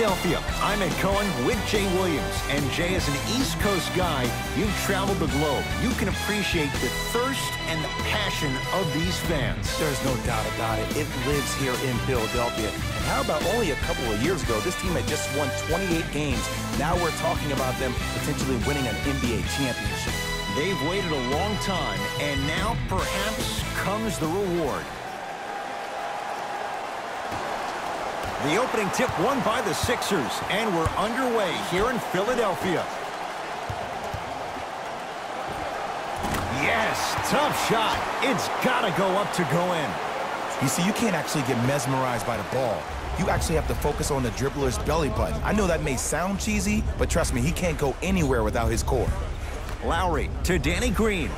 Philadelphia. I'm Ed Cohen with Jay Williams. And Jay, as an East Coast guy, you've traveled the globe. You can appreciate the thirst and the passion of these fans. There's no doubt about it. It lives here in Philadelphia. And how about only a couple of years ago, this team had just won 28 games. Now we're talking about them potentially winning an NBA championship. They've waited a long time, and now perhaps comes the reward. The opening tip won by the Sixers, and we're underway here in Philadelphia. Yes, tough shot. It's got to go up to go in. You see, you can't actually get mesmerized by the ball. You actually have to focus on the dribbler's belly button. I know that may sound cheesy, but trust me, he can't go anywhere without his core. Lowry to Danny Green.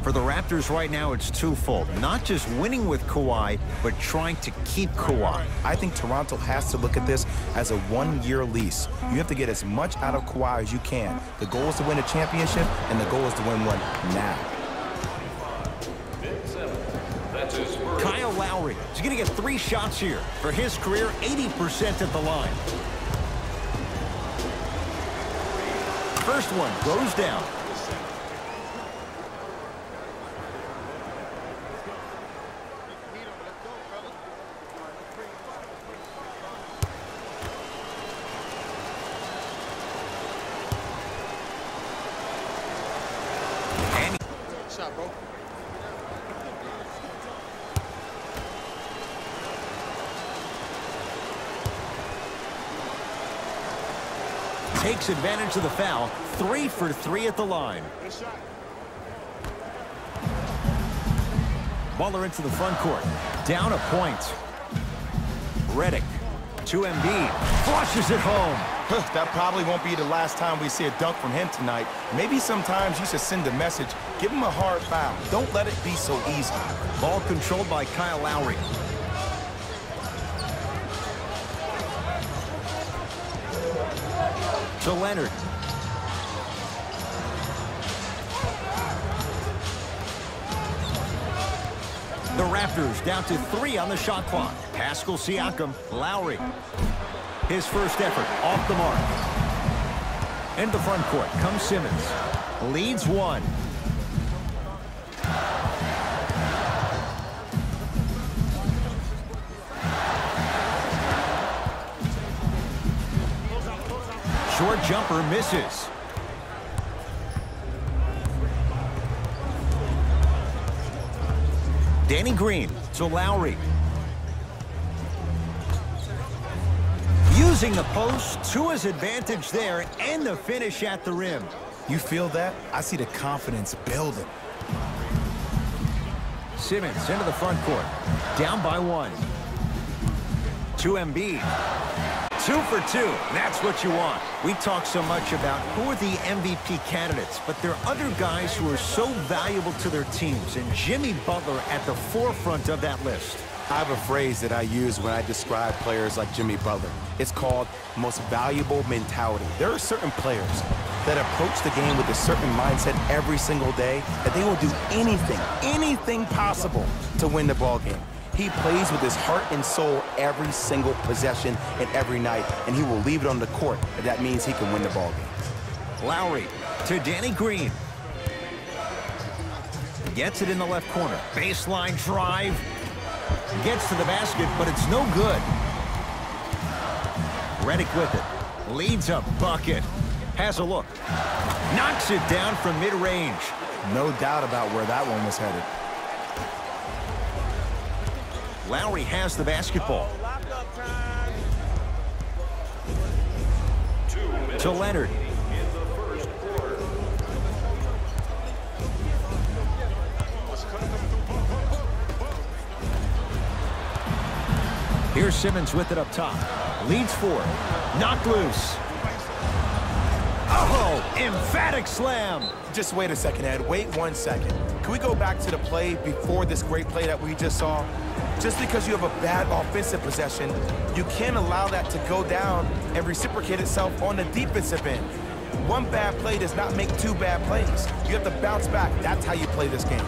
For the Raptors right now, it's twofold. Not just winning with Kawhi, but trying to keep Kawhi. I think Toronto has to look at this as a one-year lease. You have to get as much out of Kawhi as you can. The goal is to win a championship, and the goal is to win one now. Kyle Lowry is going to get 3 shots here. For his career, 80% at the line. First one goes down. Shot, bro. Takes advantage of the foul. 3 for 3 at the line. Butler into the front court. Down a point. Redick to Embiid. Flushes it home. That probably won't be the last time we see a dunk from him tonight. Maybe sometimes you should send a message. Give him a hard foul. Don't let it be so easy. Ball controlled by Kyle Lowry. To Leonard. The Raptors down to 3 on the shot clock. Pascal Siakam, Lowry. His first effort off the mark. Into the front court comes Simmons. Leads 1. Short jumper misses. Danny Green to Lowry. Using the post to his advantage there, and the finish at the rim. You feel that? I see the confidence building. Simmons into the front court. Down by 1. To Embiid. 2 for 2. That's what you want. We talk so much about who are the MVP candidates, but there are other guys who are so valuable to their teams, and Jimmy Butler at the forefront of that list. I have a phrase that I use when I describe players like Jimmy Butler. It's called most valuable mentality. There are certain players that approach the game with a certain mindset every single day that they will do anything possible to win the ball game. He plays with his heart and soul every single possession and every night, and he will leave it on the court if that means he can win the ball game. Lowry to Danny Green. Gets it in the left corner. Baseline drive. Gets to the basket, but it's no good. Redick with it. Leads a bucket. Has a look. Knocks it down from mid-range. No doubt about where that one was headed. Lowry has the basketball. To Leonard. Here's Simmons with it up top. Leads 4. Knocked loose. Oh, emphatic slam. Just wait a second, Ed. Wait 1 second. Can we go back to the play before this great play that we just saw? Just because you have a bad offensive possession, you can't allow that to go down and reciprocate itself on the defensive end. One bad play does not make 2 bad plays. You have to bounce back. That's how you play this game.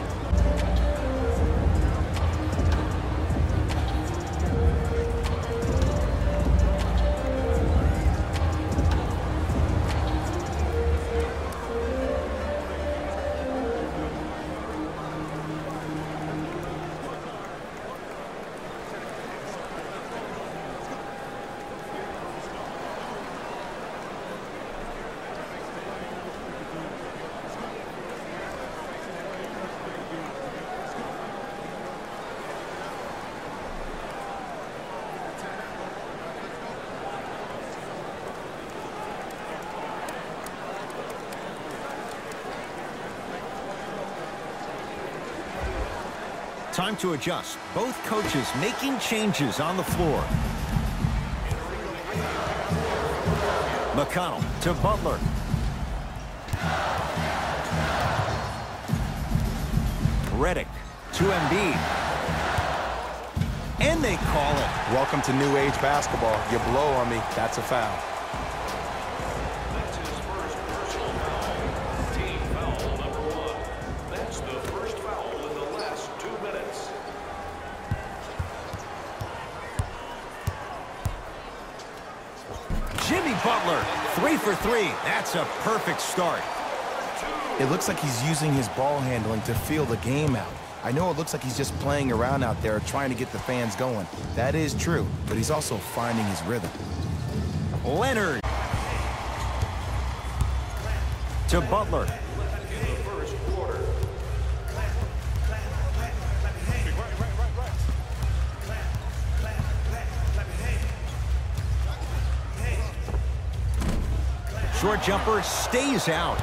Time to adjust. Both coaches making changes on the floor. McConnell to Butler. Redick to Embiid. And they call it. Welcome to new age basketball. You blow on me, that's a foul. That's his first personal foul. Team foul number 1. That's the first foul in the last 2 minutes. Jimmy Butler, 3 for 3. That's a perfect start. It looks like he's using his ball handling to feel the game out. I know it looks like he's just playing around out there trying to get the fans going. That is true, but he's also finding his rhythm. Leonard to Butler. Short jumper stays out.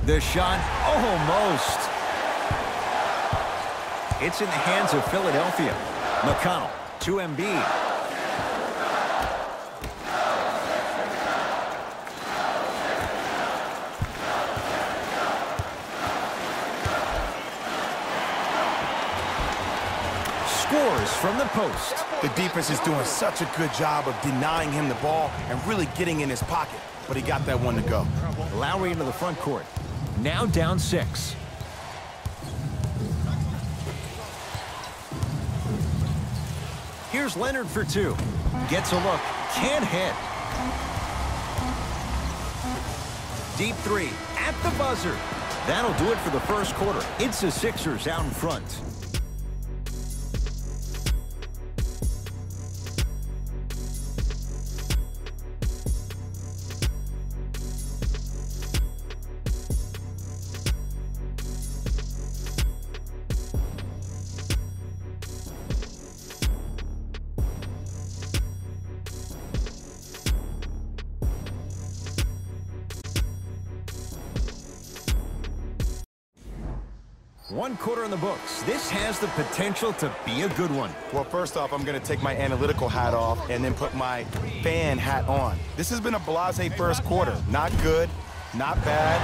The shot, almost. It's in the hands of Philadelphia. McConnell to Embiid. Scores from the post. The defense is doing such a good job of denying him the ball and really getting in his pocket, but he got that one to go. Lowry into the front court. Now down 6. Here's Leonard for 2. Gets a look. Can't hit. Deep 3 at the buzzer. That'll do it for the first quarter. It's the Sixers out in front. One quarter in the books. This has the potential to be a good one. Well, first off, I'm going to take my analytical hat off and then put my fan hat on. This has been a blasé first quarter. Not good, not bad,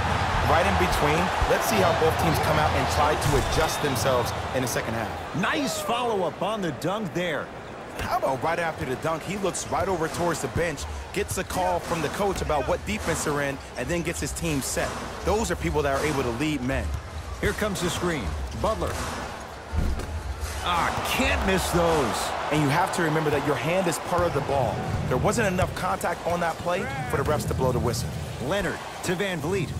right in between. Let's see how both teams come out and try to adjust themselves in the second half. Nice follow-up on the dunk there. How about right after the dunk, he looks right over towards the bench, gets a call from the coach about what defense they're in, and then gets his team set. Those are people that are able to lead men. Here comes the screen. Butler. Can't miss those. And you have to remember that your hand is part of the ball. There wasn't enough contact on that play for the refs to blow the whistle. Leonard to Van Vliet.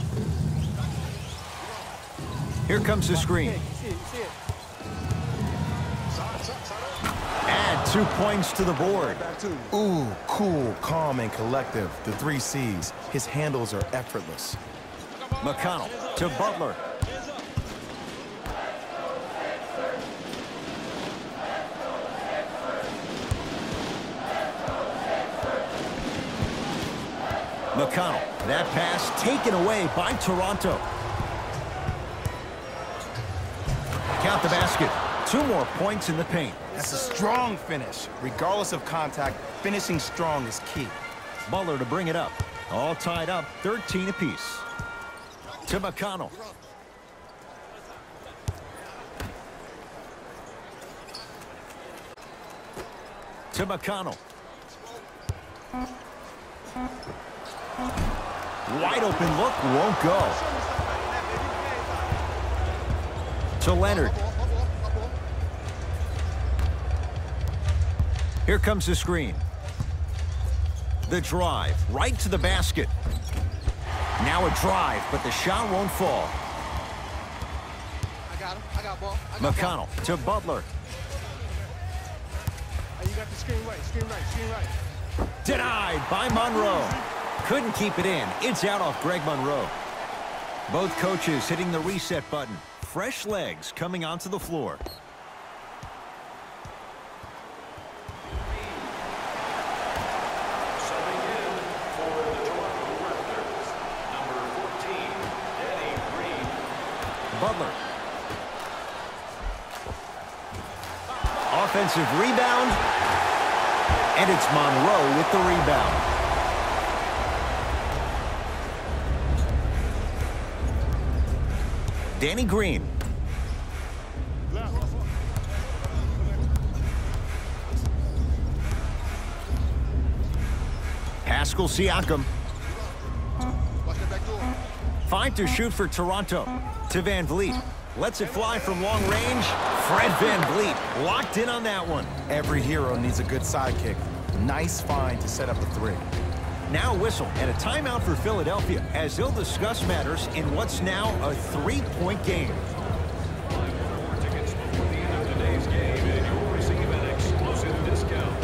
Here comes the screen. Add 2 points to the board. Ooh, cool, calm, and collective. The 3 C's. His handles are effortless. McConnell to Butler. McConnell, that pass taken away by Toronto. Count the basket. 2 more points in the paint. That's a strong finish. Regardless of contact, finishing strong is key. Butler to bring it up. All tied up, 13 apiece. To McConnell. To McConnell. Wide open look, won't go. To Leonard. Here comes the screen. The drive, right to the basket. Now a drive, but the shot won't fall. I got him. I got ball. McConnell to Butler. You got the screen right, screen right, screen right. Denied by Monroe. Couldn't keep it in. It's out off Greg Monroe. Both coaches hitting the reset button. Fresh legs coming onto the floor. Subbing in for the Toronto Raptors, number offensive rebound. And it's Monroe with the rebound. Danny Green. Pascal Siakam. 5 to shoot for Toronto. To Van Vliet. Lets it fly from long range. Fred Van Vliet locked in on that one. Every hero needs a good sidekick. Nice find to set up a three. Now whistle and a timeout for Philadelphia as they'll discuss matters in what's now a 3-point game. Tickets before the end of today's game, and you'll receive an exclusive discount.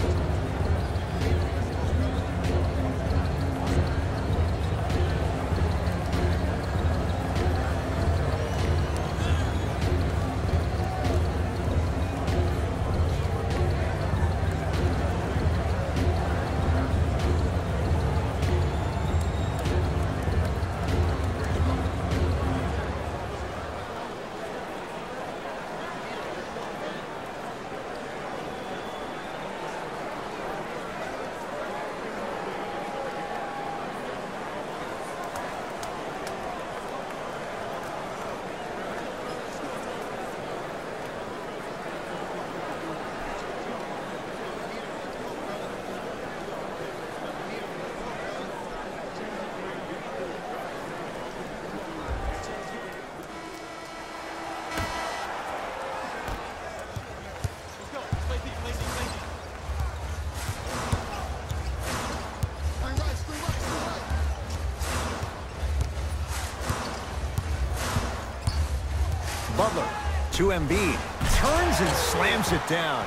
Butler to Embiid. Turns and slams it down.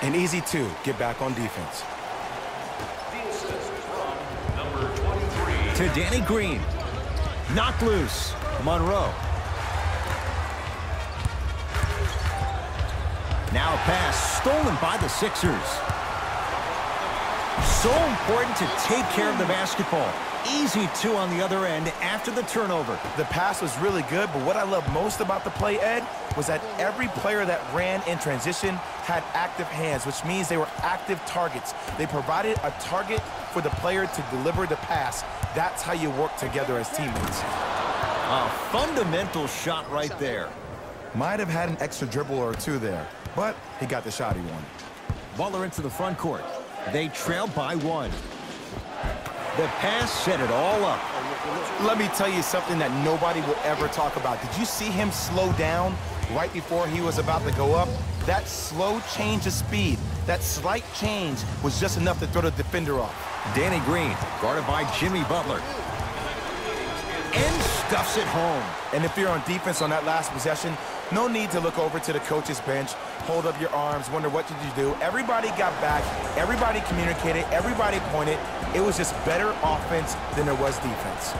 An easy two. Get back on defense. The assist from number 23. To Danny Green. Knocked loose. Monroe. Now a pass stolen by the Sixers. So important to take care of the basketball. Easy two on the other end after the turnover. The pass was really good, but what I love most about the play, Ed, was that every player that ran in transition had active hands, which means they were active targets. They provided a target for the player to deliver the pass. That's how you work together as teammates. A fundamental shot right there. Might have had an extra dribble or two there, but he got the shot he wanted. Butler into the front court. They trail by 1. The pass set it all up. Let me tell you something that nobody will ever talk about. Did you see him slow down right before he was about to go up? That slow change of speed, that slight change was just enough to throw the defender off. Danny Green, guarded by Jimmy Butler. And stuffs it home. And if you're on defense on that last possession, no need to look over to the coach's bench, hold up your arms, wonder what did you do. Everybody got back, everybody communicated, everybody pointed. It was just better offense than there was defense.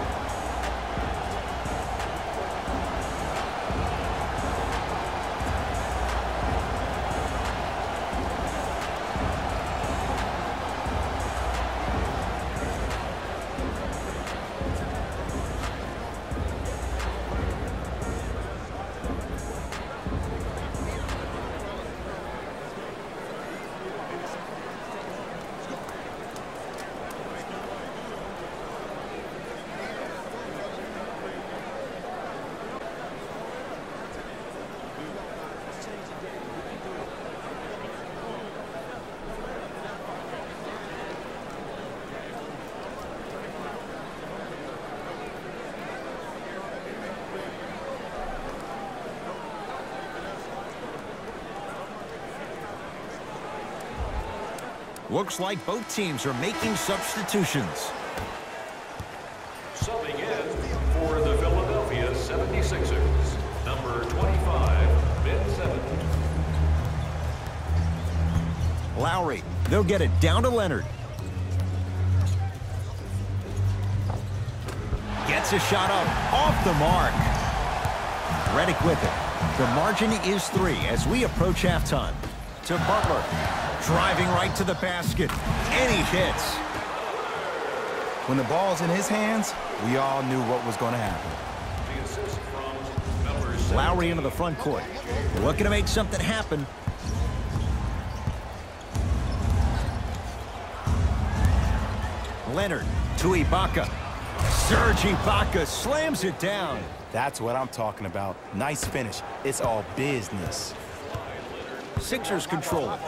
Looks like both teams are making substitutions. Subbing in for the Philadelphia 76ers, number 25, Ben Simmons. Lowry, they'll get it down to Leonard. Gets a shot up, off the mark. Redick with it. The margin is 3 as we approach halftime. To Butler, driving right to the basket, and he hits. When the ball's in his hands, we all knew what was going to happen. The assist from number 17. Lowry into the front court, looking to make something happen. Leonard to Ibaka. Serge Ibaka slams it down. That's what I'm talking about. Nice finish. It's all business. Sixers control it.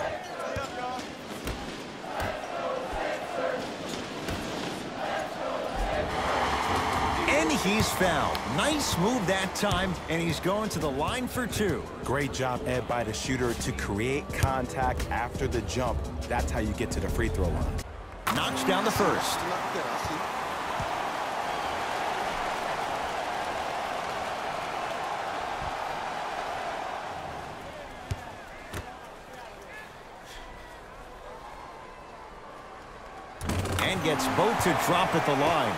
And he's fouled. Nice move that time, and he's going to the line for two. Great job, Ed, by the shooter to create contact after the jump. That's how you get to the free throw line. Knocks down the first. And gets both to drop at the line.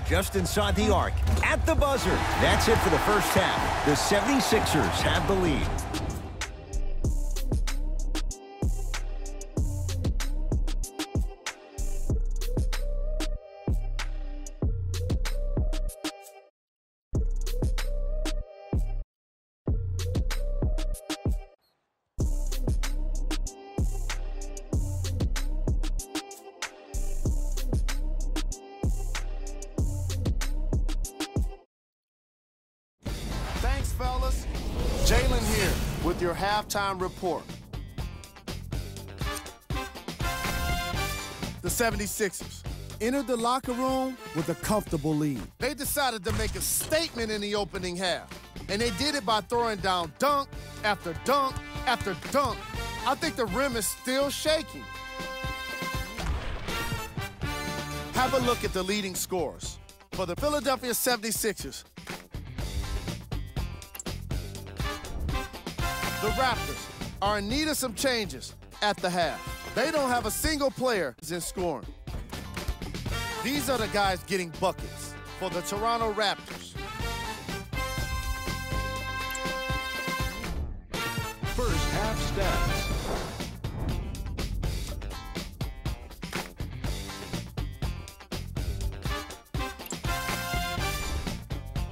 Just inside the arc, at the buzzer. That's it for the first half. The 76ers have the lead. Thanks, fellas. Jalen here with your halftime report. The 76ers entered the locker room with a comfortable lead. They decided to make a statement in the opening half, and they did it by throwing down dunk after dunk after dunk. I think the rim is still shaking. Have a look at the leading scorers. For the Philadelphia 76ers, the Raptors are in need of some changes at the half. They don't have a single player in scoring. These are the guys getting buckets for the Toronto Raptors. First half stats.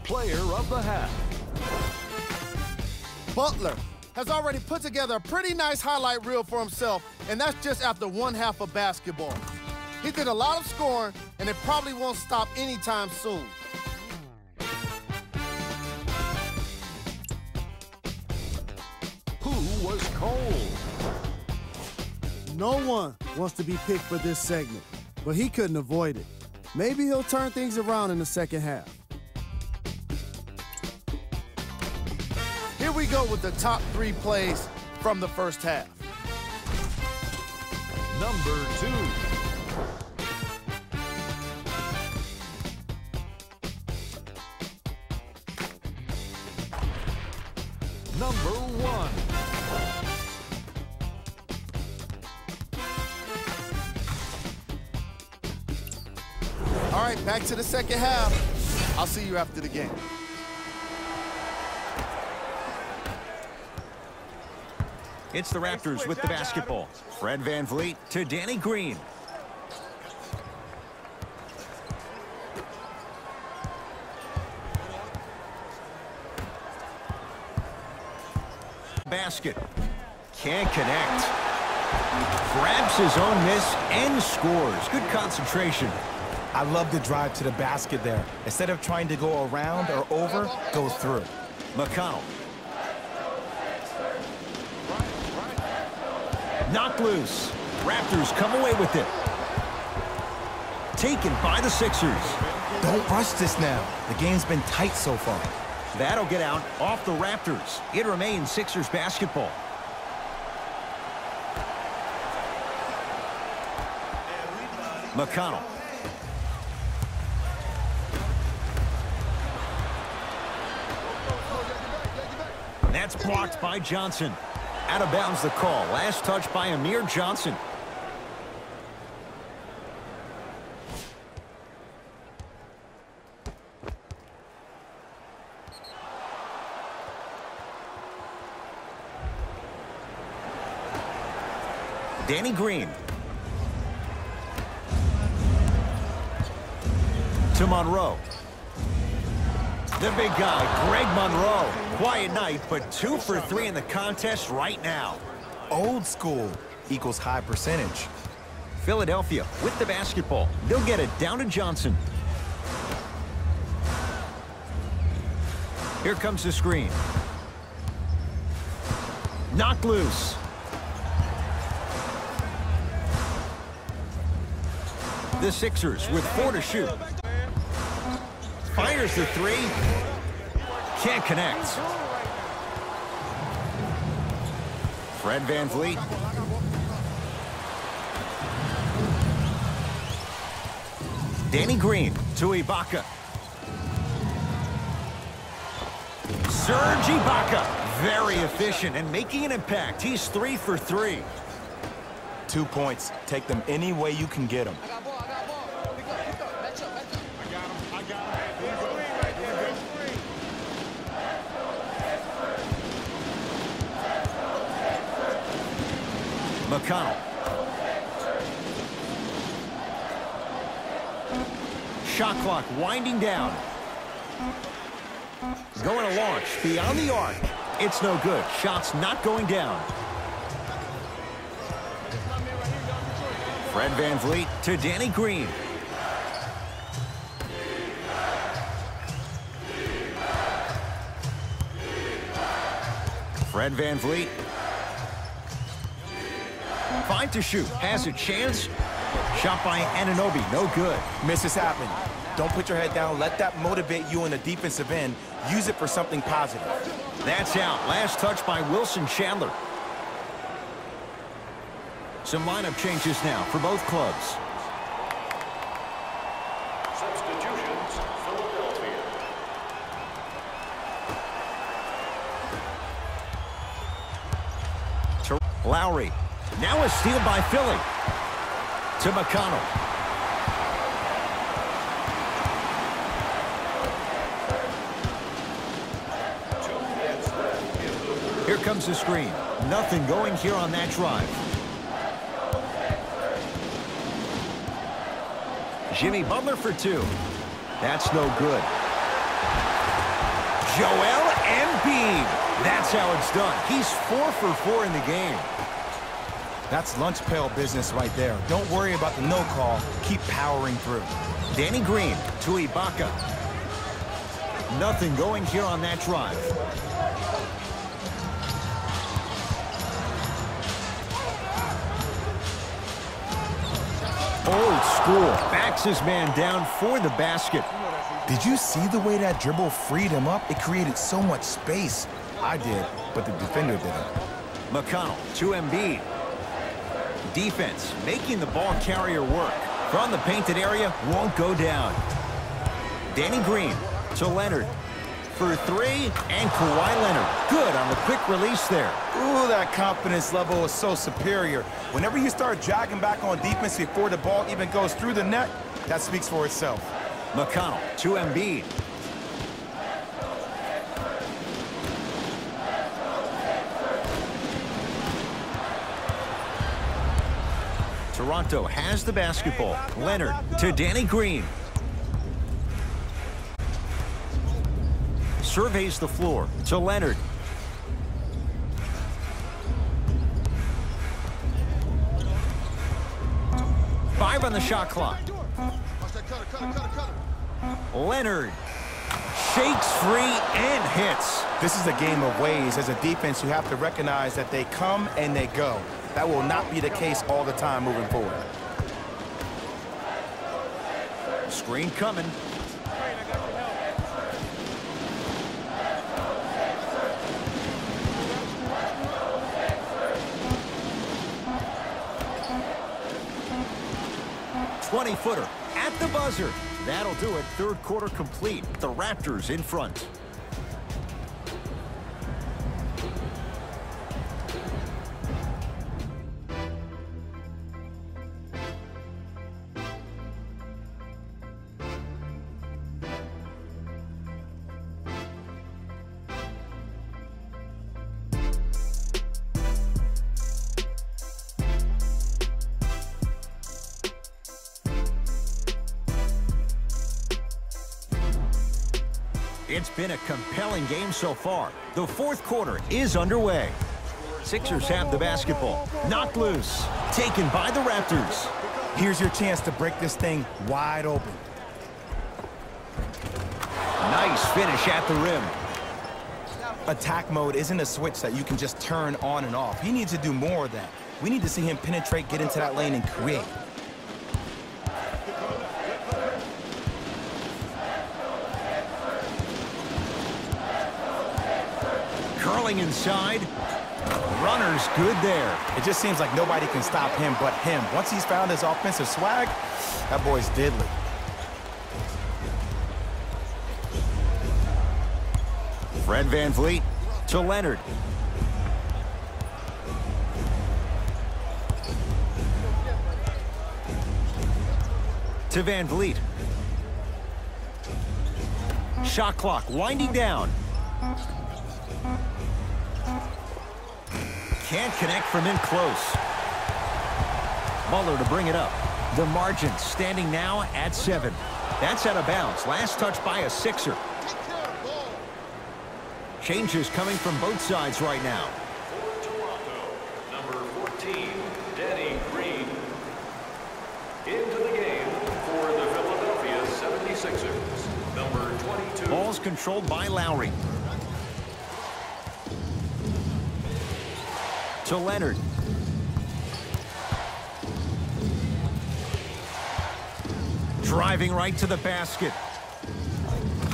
Player of the half. Butler has already put together a pretty nice highlight reel for himself, and that's just after one half of basketball. He did a lot of scoring, and it probably won't stop anytime soon. Who was cold? No one wants to be picked for this segment, but he couldn't avoid it. Maybe he'll turn things around in the second half. Here we go with the top 3 plays from the first half. Number 2. Number 1. All right, back to the second half. I'll see you after the game. It's the Raptors with the basketball. Fred VanVleet to Danny Green. Basket. Can't connect. Grabs his own miss and scores. Good concentration. I love the drive to the basket there. Instead of trying to go around or over, go through. McConnell. Knocked loose. Raptors come away with it. Taken by the Sixers. Don't rush this now. The game's been tight so far. That'll get out off the Raptors. It remains Sixers basketball. McConnell. That's blocked by Johnson. Out of bounds the call. Last touch by Amir Johnson. Danny Green. To Monroe. The big guy, Greg Monroe. Quiet night, but 2 for 3 in the contest right now. Old school equals high percentage. Philadelphia with the basketball. They'll get it down to Johnson. Here comes the screen. Knocked loose. The Sixers with 4 to shoot. Fires the 3. Can't connect. Fred VanVleet. Danny Green to Ibaka. Serge Ibaka. Very efficient and making an impact. He's 3 for 3. 2 points. Take them any way you can get them. I got ball. Pick up. Match up. I got him. Do the screen right there. Do the screen. McConnell. Shot clock winding down. Going to launch beyond the arc. It's no good. Shot's not going down. Fred VanVleet to Danny Green. Fred VanVleet. 5 to shoot. Has a chance. Shot by Anunoby. No good. Misses happen. Don't put your head down. Let that motivate you in the defensive end. Use it for something positive. That's out. Last touch by Wilson Chandler. Some lineup changes now for both clubs. Substitutions, Philadelphia. To Lowry. Now a steal by Philly. To McConnell. Here comes the screen. Nothing going here on that drive. Jimmy Butler for 2. That's no good. Joel Embiid. That's how it's done. He's 4 for 4 in the game. That's lunch pail business right there. Don't worry about the no call. Keep powering through. Danny Green to Ibaka. Nothing going here on that drive. Old school. Backs his man down for the basket. Did you see the way that dribble freed him up? It created so much space. I did, but the defender didn't. McConnell to Embiid. Defense making the ball carrier work. From the painted area, won't go down. Danny Green to Leonard for 3, and Kawhi Leonard. Good on the quick release there. Ooh, that confidence level is so superior. Whenever you start jogging back on defense before the ball even goes through the net, that speaks for itself. McConnell to Embiid. Toronto has the basketball. Leonard to Danny Green. Surveys the floor to Leonard. Five on the shot clock. Leonard shakes free and hits. This is a game of ways. As a defense, you have to recognize that they come and they go. That will not be the case all the time moving forward. Screen coming. .20-footer at the buzzer. That'll do it. Third quarter complete. The Raptors in front. It's been a compelling game so far. The fourth quarter is underway. Sixers have the basketball. Knocked loose. Taken by the Raptors. Here's your chance to break this thing wide open. Nice finish at the rim. Attack mode isn't a switch that you can just turn on and off. He needs to do more of that. We need to see him penetrate, get into that lane, and create. Curling inside. Runner's good there. It just seems like nobody can stop him but him. Once he's found his offensive swag, that boy's deadly. Fred VanVleet to Leonard. To VanVleet. Shot clock winding down. Can't connect from in close. Butler to bring it up. The margin standing now at 7. That's out of bounds. Last touch by a Sixer. Changes coming from both sides right now. For Toronto, number 14, Danny Green. Into the game for the Philadelphia 76ers, number 22. Ball's controlled by Lowry. To Leonard. Driving right to the basket.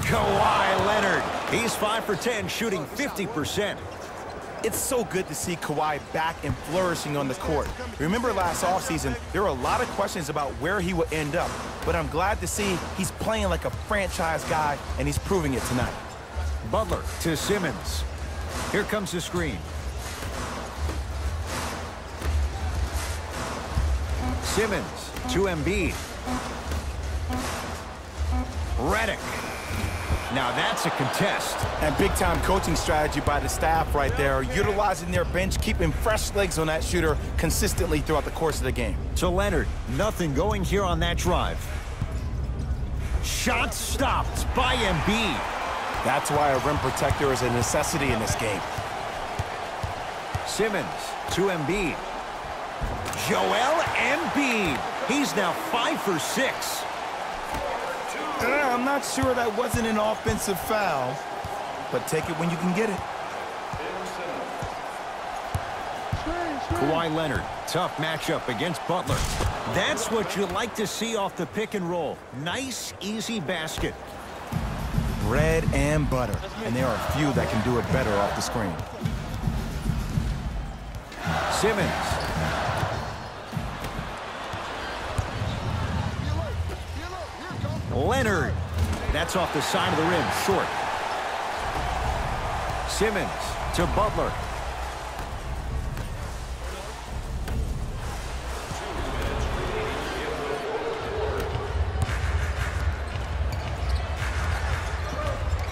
Kawhi Leonard. He's 5 for 10, shooting 50%. It's so good to see Kawhi back and flourishing on the court. Remember last offseason, there were a lot of questions about where he would end up, but I'm glad to see he's playing like a franchise guy, and he's proving it tonight. Butler to Simmons. Here comes the screen. Simmons to Embiid. Redick. Now that's a contest. And big-time coaching strategy by the staff right there, utilizing their bench, keeping fresh legs on that shooter consistently throughout the course of the game. To Leonard. Nothing going here on that drive. Shot stopped by Embiid. That's why a rim protector is a necessity in this game. Simmons to Embiid. Joel Embiid. He's now 5 for 6. I'm not sure that wasn't an offensive foul, but take it when you can get it. Kawhi Leonard, tough matchup against Butler. That's what you like to see off the pick and roll. Nice, easy basket. Bread and butter, and there are a few that can do it better off the screen. Simmons. Leonard. That's off the side of the rim, short. Simmons to Butler.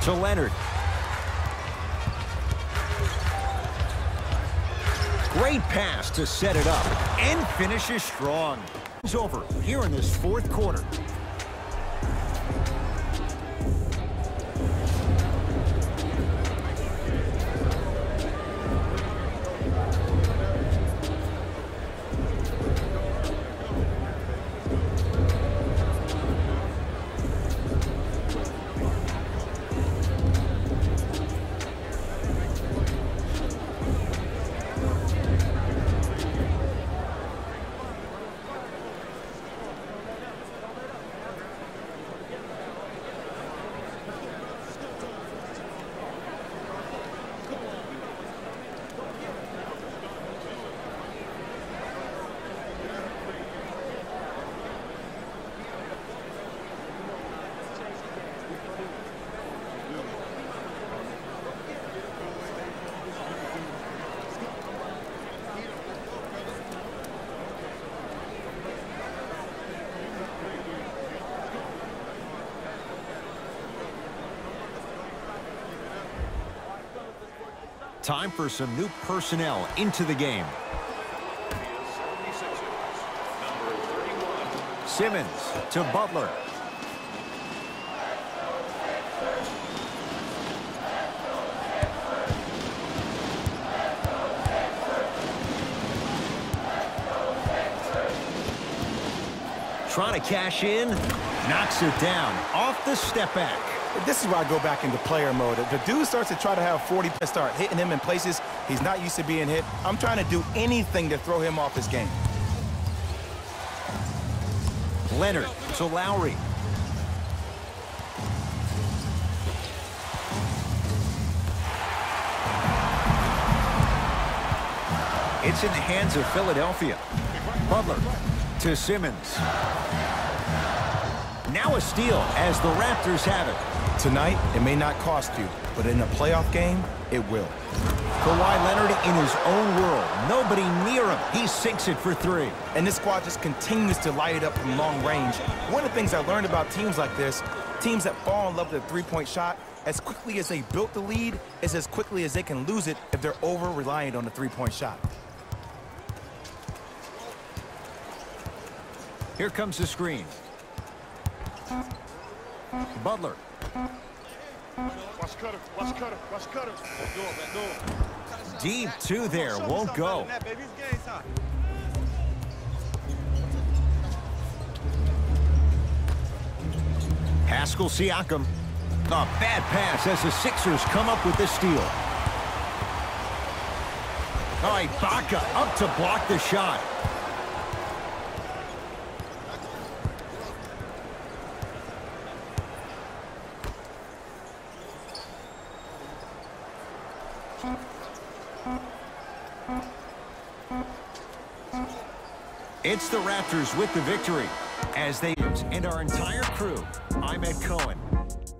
To Leonard. Great pass to set it up and finishes strong. It's over here in this fourth quarter. Time for some new personnel into the game. Simmons to Butler. trying to cash in. Knocks it down off the step back. This is where I go back into player mode. If the dude starts to try to have 40, start hitting him in places he's not used to being hit, I'm trying to do anything to throw him off his game. Leonard to Lowry. It's in the hands of Philadelphia. Butler to Simmons. Now a steal as the Raptors have it. Tonight, it may not cost you, but in a playoff game, it will. Kawhi Leonard in his own world. Nobody near him. He sinks it for three. And this squad just continues to light it up from long range. One of the things I learned about teams like this, teams that fall in love with a three-point shot, as quickly as they built the lead, is as quickly as they can lose it if they're over-reliant on the three-point shot. Here comes the screen. Butler. Watch Cutter, watch Cutter, watch Cutter. Back door. Deep two there, won't go. Pascal Siakam. A bad pass as the Sixers come up with the steal. All right, Baca up to block the shot. It's the Raptors with the victory. As they and our entire crew, I'm Ed Cohen.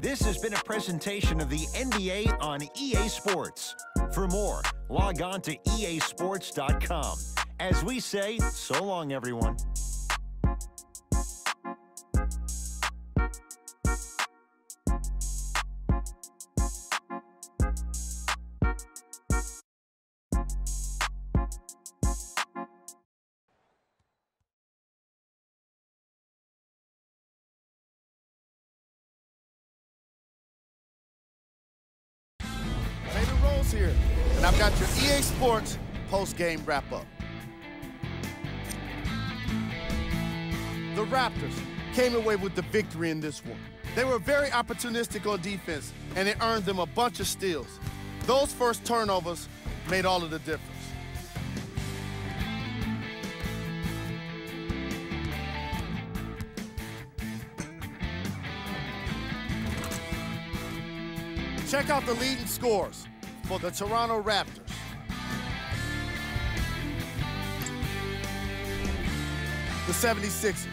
This has been a presentation of the NBA on EA Sports. For more, log on to easports.com. As we say, so long, everyone. Here, and I've got your EA Sports post-game wrap-up. The Raptors came away with the victory in this one. They were very opportunistic on defense, and it earned them a bunch of steals. Those first turnovers made all of the difference. Check out the leading scores for the Toronto Raptors. The 76ers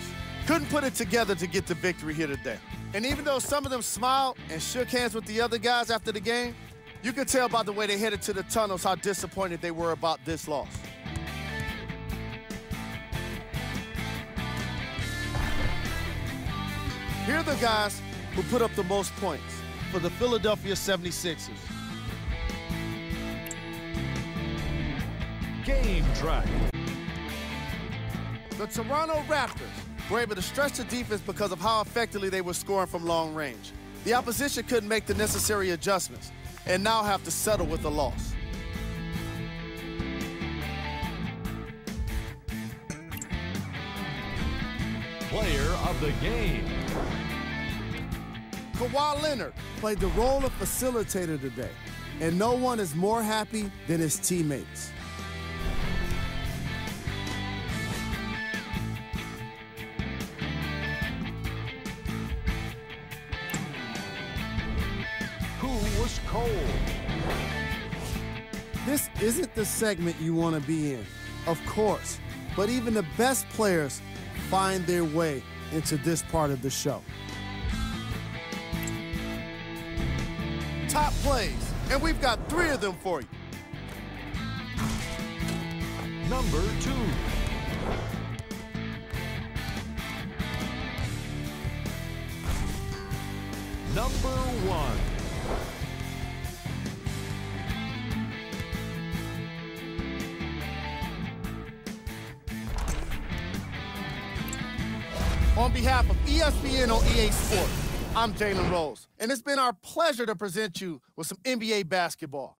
couldn't put it together to get the victory here today. And even though some of them smiled and shook hands with the other guys after the game, you could tell by the way they headed to the tunnels how disappointed they were about this loss. Here are the guys who put up the most points for the Philadelphia 76ers. Game track. The Toronto Raptors were able to stretch the defense because of how effectively they were scoring from long range. The opposition couldn't make the necessary adjustments and now have to settle with a loss. Player of the game. Kawhi Leonard Played the role of facilitator today, and no one is more happy than his teammates. Who was cold? This isn't the segment you want to be in, of course, but even the best players find their way into this part of the show. top plays, and we've got 3 of them for you. Number 2. Number 1. On behalf of ESPN on EA Sports, I'm Jalen Rose, and it's been our pleasure to present you with some NBA basketball.